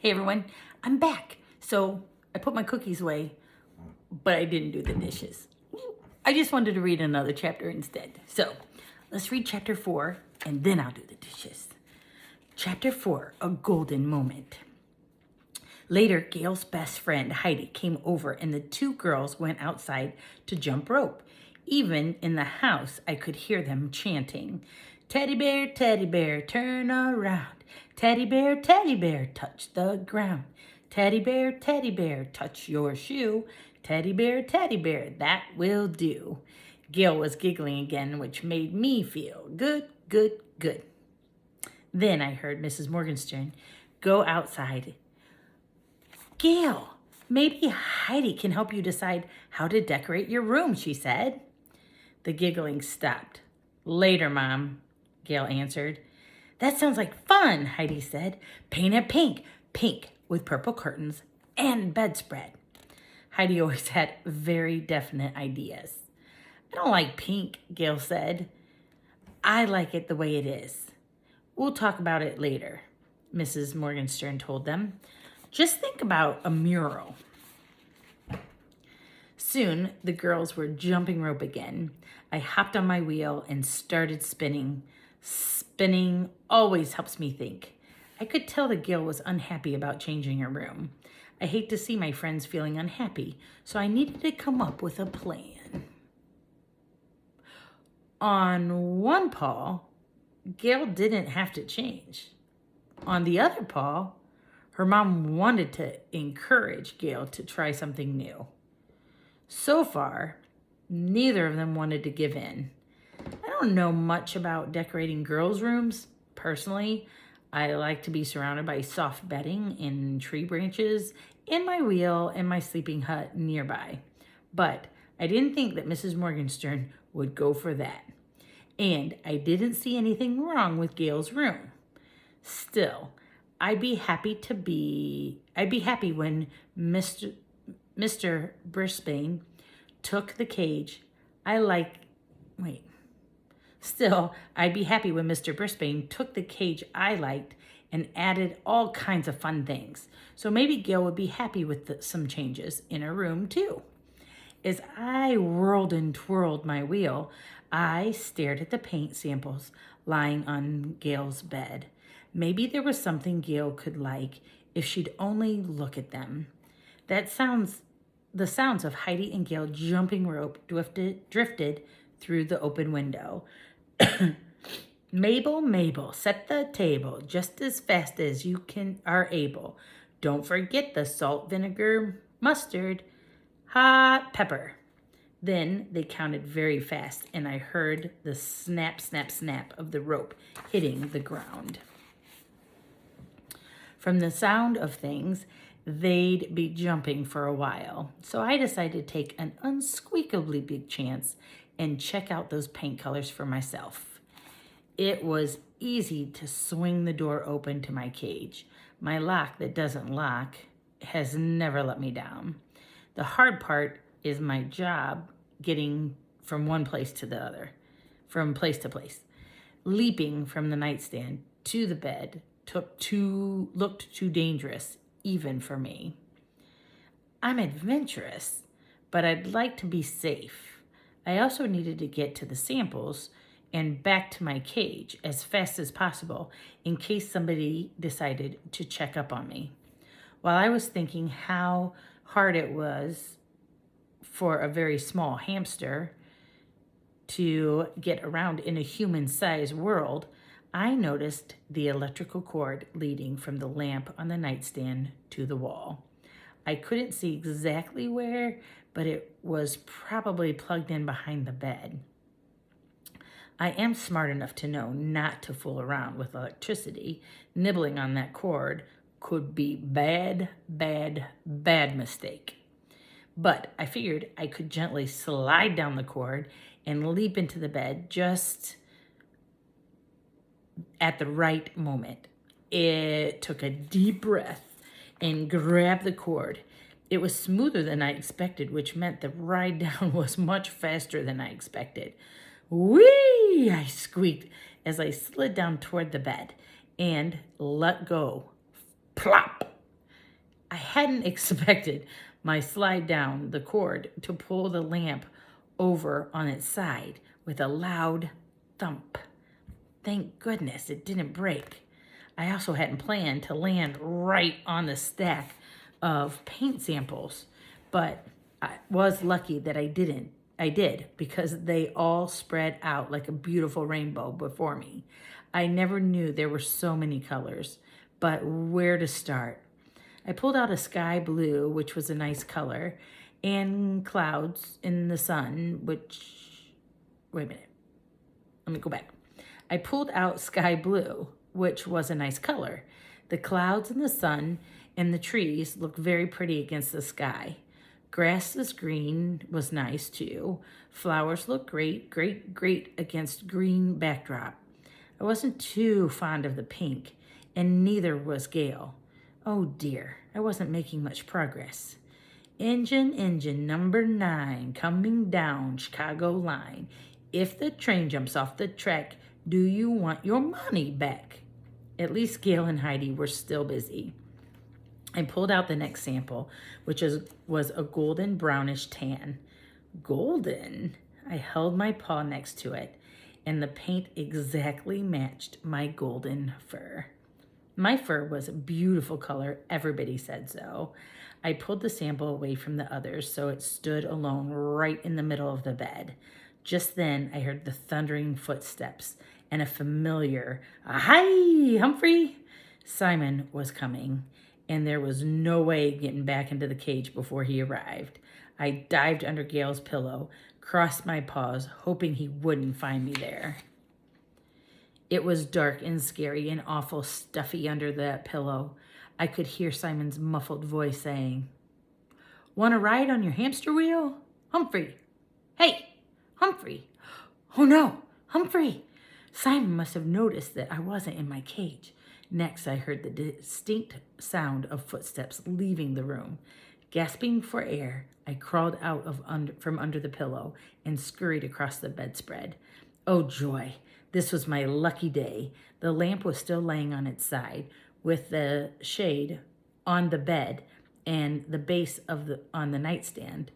Hey everyone, I'm back. So I put my cookies away, but I didn't do the dishes. I just wanted to read another chapter instead. So let's read chapter 4 and then I'll do the dishes. Chapter 4, A Golden Moment. Later, Gail's best friend Heidi came over and the two girls went outside to jump rope. Even in the house, I could hear them chanting, teddy bear, turn around. Teddy bear, touch the ground. Teddy bear, touch your shoe. Teddy bear, that will do. Gail was giggling again, which made me feel good. Then I heard Mrs. Morgenstern go outside. Gail, maybe Heidi can help you decide how to decorate your room, she said. The giggling stopped. Later, Mom, Gail answered. That sounds like fun, Heidi said. Paint it pink with purple curtains and bedspread. Heidi always had very definite ideas. I don't like pink, Gail said. I like it the way it is. We'll talk about it later, Mrs. Morgenstern told them. Just think about a mural. Soon, the girls were jumping rope again. I hopped on my wheel and started spinning. Spinning always helps me think. I could tell that Gail was unhappy about changing her room. I hate to see my friends feeling unhappy, so I needed to come up with a plan. On one paw, Gail didn't have to change. On the other paw, her mom wanted to encourage Gail to try something new. So far, neither of them wanted to give in. I don't know much about decorating girls' rooms. Personally, I like to be surrounded by soft bedding and tree branches and my wheel and my sleeping hut nearby. But I didn't think that Mrs. Morgenstern would go for that. And I didn't see anything wrong with Gail's room. Still, I'd be happy when Mr. Brisbane took the cage I'd be happy when Mr. Brisbane took the cage I liked and added all kinds of fun things. So maybe Gail would be happy with some changes in her room too. As I whirled and twirled my wheel, I stared at the paint samples lying on Gail's bed. Maybe there was something Gail could like if she'd only look at them. The sounds of Heidi and Gail jumping rope drifted through the open window. Mabel, set the table just as fast as you are able. Don't forget the salt, vinegar, mustard, hot pepper. Then they counted very fast, and I heard the snap of the rope hitting the ground. From the sound of things, they'd be jumping for a while. So I decided to take an unsqueakably big chance and check out those paint colors for myself. It was easy to swing the door open to my cage. My lock that doesn't lock has never let me down. The hard part is my job getting from one place to the other, from place to place. Leaping from the nightstand to the bed looked too dangerous, even for me. I'm adventurous, but I'd like to be safe. I also needed to get to the samples and back to my cage as fast as possible in case somebody decided to check up on me. While I was thinking how hard it was for a very small hamster to get around in a human-sized world, I noticed the electrical cord leading from the lamp on the nightstand to the wall. I couldn't see exactly where, but it was probably plugged in behind the bed. I am smart enough to know not to fool around with electricity. Nibbling on that cord could be bad mistake. But I figured I could gently slide down the cord and leap into the bed just at the right moment. It took a deep breath and grabbed the cord. It was smoother than I expected, which meant the ride down was much faster than I expected. Whee! I squeaked as I slid down toward the bed and let go. Plop! I hadn't expected my slide down the cord to pull the lamp over on its side with a loud thump. Thank goodness it didn't break. I also hadn't planned to land right on the stack of paint samples, but I was lucky that I didn't. I did, because they all spread out like a beautiful rainbow before me. I never knew there were so many colors, but where to start? I pulled out a sky blue, which was a nice color, and clouds in the sun, which, wait a minute, let me go back. I pulled out sky blue, which was a nice color. The clouds and the sun and the trees looked very pretty against the sky. Grassless green was nice too. Flowers looked great against green backdrop. I wasn't too fond of the pink, and neither was Gail. Oh dear, I wasn't making much progress. Engine number 9 coming down Chicago line. If the train jumps off the track, do you want your money back? At least Gail and Heidi were still busy. I pulled out the next sample, which was a golden brownish tan. Golden? I held my paw next to it, and the paint exactly matched my golden fur. My fur was a beautiful color. Everybody said so. I pulled the sample away from the others so it stood alone right in the middle of the bed. Just then, I heard the thundering footsteps and a familiar, "Hi, Humphrey!" Simon was coming, and there was no way getting back into the cage before he arrived. I dived under Gail's pillow, crossed my paws, hoping he wouldn't find me there. It was dark and scary and awful stuffy under that pillow. I could hear Simon's muffled voice saying, "Want to ride on your hamster wheel? Humphrey! Hey, Humphrey! Oh no, Humphrey!" Simon must have noticed that I wasn't in my cage. Next, I heard the distinct sound of footsteps leaving the room. Gasping for air, I crawled out from under the pillow and scurried across the bedspread. Oh joy, this was my lucky day. The lamp was still laying on its side, with the shade on the bed and the base on the nightstand,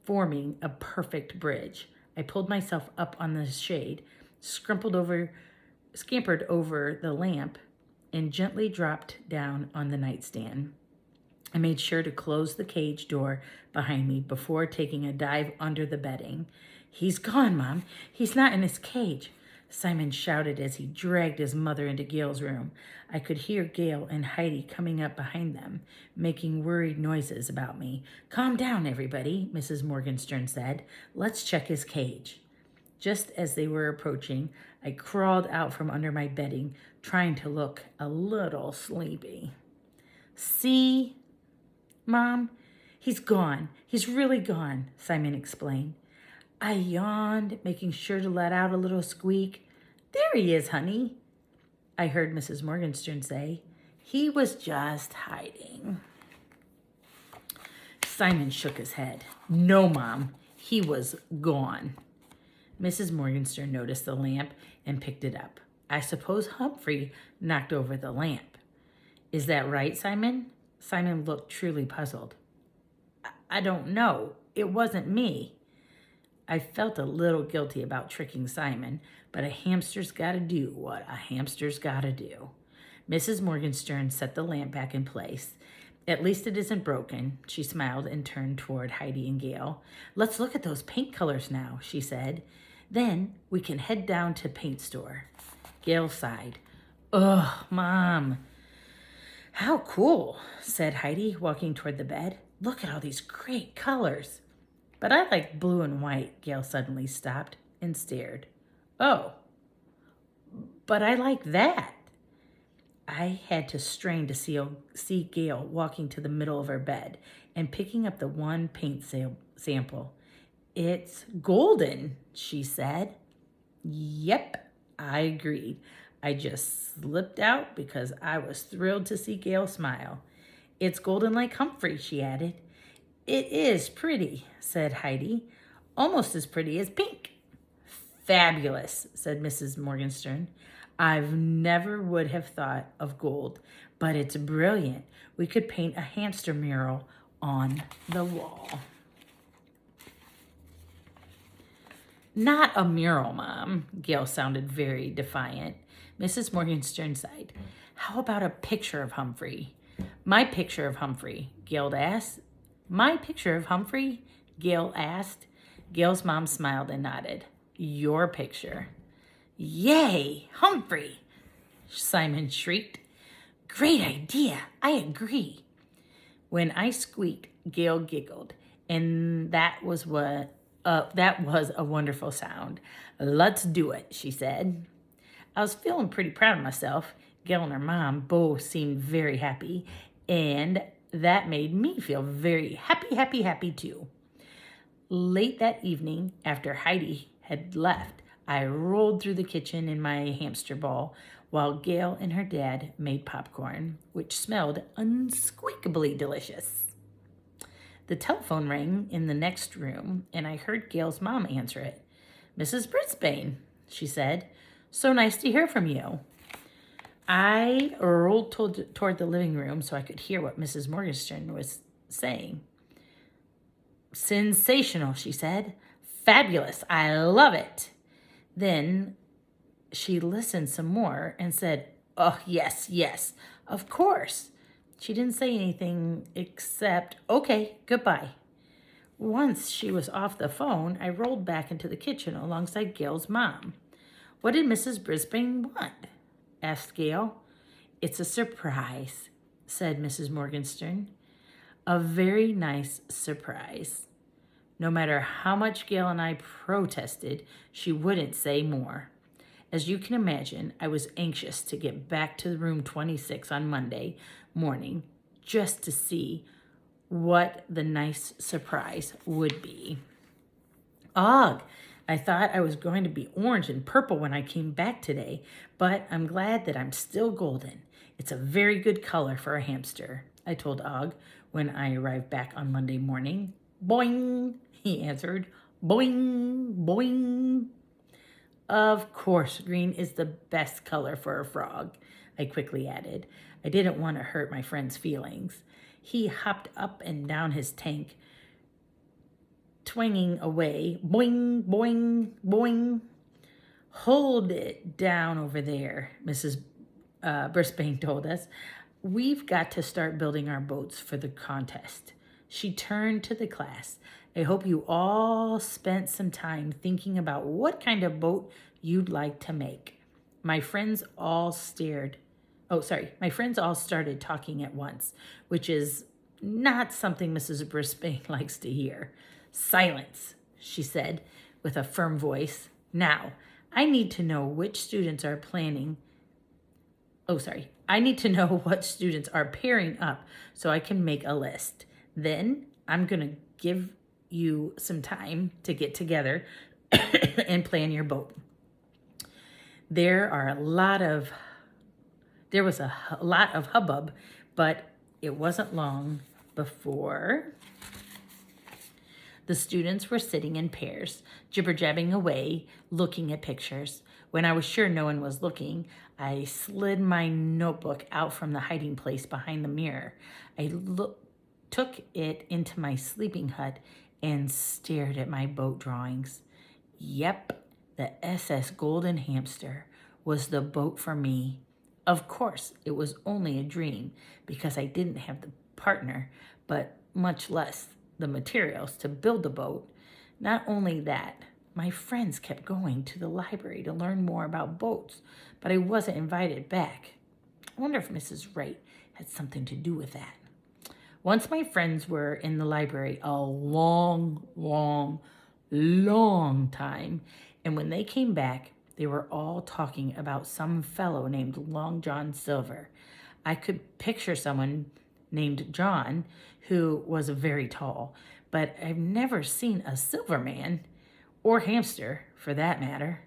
forming a perfect bridge. I pulled myself up on the shade, scampered over the lamp, and gently dropped down on the nightstand. I made sure to close the cage door behind me before taking a dive under the bedding. "He's gone, Mom. He's not in his cage," Simon shouted as he dragged his mother into Gail's room. I could hear Gail and Heidi coming up behind them, making worried noises about me. "Calm down, everybody," Mrs. Morgenstern said. "Let's check his cage." Just as they were approaching, I crawled out from under my bedding, trying to look a little sleepy. "See, Mom? He's gone. He's really gone," Simon explained. I yawned, making sure to let out a little squeak. "There he is, honey," I heard Mrs. Morgenstern say. "He was just hiding." Simon shook his head. "No, Mom, he was gone." Mrs. Morgenstern noticed the lamp and picked it up. "I suppose Humphrey knocked over the lamp." "Is that right, Simon?" Simon looked truly puzzled. I don't know. It wasn't me." I felt a little guilty about tricking Simon, but a hamster's got to do what a hamster's got to do. Mrs. Morgenstern set the lamp back in place. "At least it isn't broken," she smiled and turned toward Heidi and Gail. "Let's look at those paint colors now," she said. "Then we can head down to paint store." Gail sighed. "Ugh, Mom." "How cool," said Heidi, walking toward the bed. "Look at all these great colors." "But I like blue and white." Gail suddenly stopped and stared. "Oh, but I like that." I had to strain to see Gail walking to the middle of her bed and picking up the one paint sample. "It's golden," she said. "Yep," I agreed. I just slipped out because I was thrilled to see Gail smile. "It's golden like Humphrey," she added. "It is pretty," said Heidi. "Almost as pretty as pink." "Fabulous," said Mrs. Morgenstern. "I've never would have thought of gold, but it's brilliant. We could paint a hamster mural on the wall. Not a mural, Mom. Gail sounded very defiant. Mrs. Morgenstern sighed. How about a picture of Humphrey? My picture of Humphrey, Gail asked. My picture of Humphrey? Gail asked. Gail's mom smiled and nodded. Your picture. Yay, Humphrey, Simon shrieked. Great idea. I agree. When I squeaked, Gail giggled, and that was a wonderful sound. Let's do it, she said. I was feeling pretty proud of myself. Gail and her mom both seemed very happy, and that made me feel very happy too. Late that evening, after Heidi had left, I rolled through the kitchen in my hamster ball while Gail and her dad made popcorn, which smelled unsqueakably delicious. The telephone rang in the next room, and I heard Gail's mom answer it. Mrs. Brisbane, she said, so nice to hear from you. I rolled toward the living room so I could hear what Mrs. Morgenstern was saying. Sensational, she said. Fabulous. I love it. Then she listened some more and said, oh, yes, of course. She didn't say anything except, okay, goodbye. Once she was off the phone, I rolled back into the kitchen alongside Gail's mom. What did Mrs. Brisbane want? Asked Gail. It's a surprise, said Mrs. Morgenstern. A very nice surprise. No matter how much Gail and I protested, she wouldn't say more. As you can imagine, I was anxious to get back to room 26 on Monday morning just to see what the nice surprise would be. Ugh, I thought I was going to be orange and purple when I came back today, but I'm glad that I'm still golden. It's a very good color for a hamster, I told Og when I arrived back on Monday morning. Boing, he answered. Boing, boing. Of course, green is the best color for a frog, I quickly added. I didn't want to hurt my friend's feelings. He hopped up and down his tank, twanging away. Boing, boing, boing. Hold it down over there, Mrs. Brisbane told us. We've got to start building our boats for the contest. She turned to the class. I hope you all spent some time thinking about what kind of boat you'd like to make. My friends all started talking at once, which is not something Mrs. Brisbane likes to hear. Silence, she said with a firm voice. Now, I need to know which students are I need to know what students are pairing up so I can make a list. Then I'm going to give you some time to get together and plan your boat. There was a lot of hubbub, but it wasn't long before the students were sitting in pairs, jibber-jabbing away, looking at pictures. When I was sure no one was looking, I slid my notebook out from the hiding place behind the mirror. I took it into my sleeping hut and stared at my boat drawings. Yep, the SS Golden Hamster was the boat for me. Of course, it was only a dream because I didn't have the partner, but much less the materials to build the boat. Not only that, my friends kept going to the library to learn more about boats, but I wasn't invited back. I wonder if Mrs. Wright had something to do with that. Once my friends were in the library a long time, and when they came back, they were all talking about some fellow named Long John Silver. I could picture someone named John who was very tall, but I've never seen a silver man, or hamster for that matter.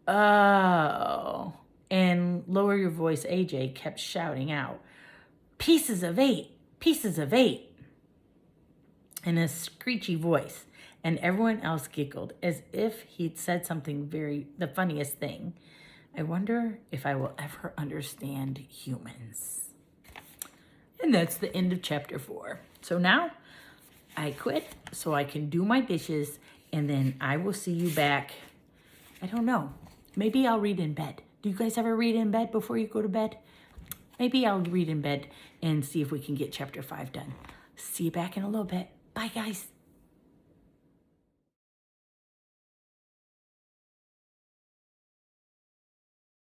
Oh, and lower your voice, AJ kept shouting out, pieces of eight, in a screechy voice, and everyone else giggled as if he'd said something the funniest thing. I wonder if I will ever understand humans. And that's the end of chapter 4. So now I quit so I can do my dishes, and then I will see you back. I don't know. Maybe I'll read in bed. Do you guys ever read in bed before you go to bed? Maybe I'll read in bed and see if we can get chapter 5 done. See you back in a little bit. Bye, guys.